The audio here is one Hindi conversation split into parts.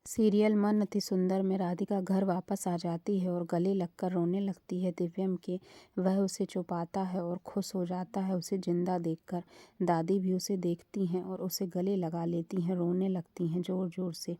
सीरियल मन अति सुंदर में राधिका घर वापस आ जाती है और गले लगकर रोने लगती है दिव्यम के। वह उसे छुपाता है और खुश हो जाता है उसे जिंदा देखकर। दादी भी उसे देखती हैं और उसे गले लगा लेती हैं, रोने लगती हैं ज़ोर ज़ोर से।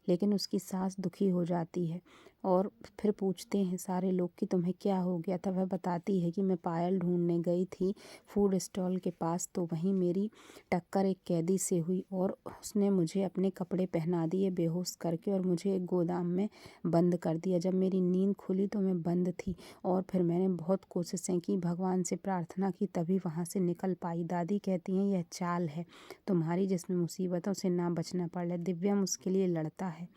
लेकिन उसकी सास दुखी हो जाती है और फिर पूछते हैं सारे लोग कि तुम्हें क्या हो गया था। वह बताती है कि मैं पायल ढूंढने गई थी फूड स्टॉल के पास, तो वहीं मेरी टक्कर एक कैदी से हुई और उसने मुझे अपने कपड़े पहना दिए बेहोश करके और मुझे एक गोदाम में बंद कर दिया। जब मेरी नींद खुली तो मैं बंद थी और फिर मैंने बहुत कोशिशें की, भगवान से प्रार्थना की, तभी वहाँ से निकल पाई। दादी कहती हैं यह चाल है तुम्हारी जिसमें मुसीबतों से ना बचना पड़े। दिव्यम उसके लिए लड़ता है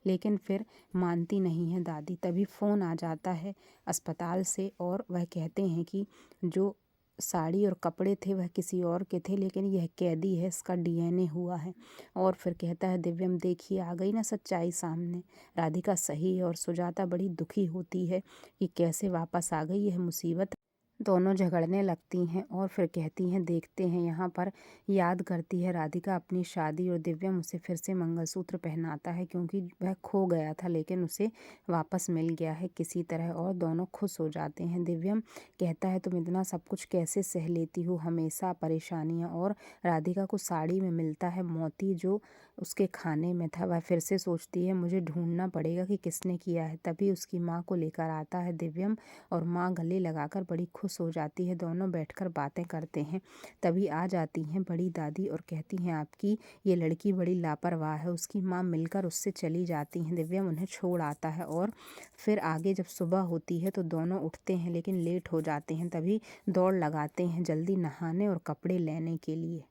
लेकिन फिर मानती नहीं है दादी। तभी फ़ोन आ जाता है अस्पताल से और वह कहते हैं कि जो साड़ी और कपड़े थे वह किसी और के थे, लेकिन यह कैदी है, इसका डीएनए हुआ है। और फिर कहता है दिव्यम देखिए आ गई ना सच्चाई सामने, राधिका सही है। और सुजाता बड़ी दुखी होती है कि कैसे वापस आ गई यह मुसीबत। दोनों झगड़ने लगती हैं और फिर कहती हैं देखते हैं। यहाँ पर याद करती है राधिका अपनी शादी और दिव्यम उसे फिर से मंगलसूत्र पहनाता है क्योंकि वह खो गया था लेकिन उसे वापस मिल गया है किसी तरह और दोनों खुश हो जाते हैं। दिव्यम कहता है तुम इतना सब कुछ कैसे सह लेती हो, हमेशा परेशानियाँ। और राधिका को साड़ी में मिलता है मोती जो उसके खाने में था। वह फिर से सोचती है मुझे ढूंढना पड़ेगा कि किसने किया है। तभी उसकी माँ को लेकर आता है दिव्यम और माँ गले लगाकर बड़ी खुश हो जाती है। दोनों बैठकर बातें करते हैं। तभी आ जाती हैं बड़ी दादी और कहती हैं आपकी ये लड़की बड़ी लापरवाह है। उसकी माँ मिलकर उससे चली जाती हैं। दिव्यम उन्हें छोड़ आता है और फिर आगे जब सुबह होती है तो दोनों उठते हैं लेकिन लेट हो जाते हैं। तभी दौड़ लगाते हैं जल्दी नहाने और कपड़े लेने के लिए।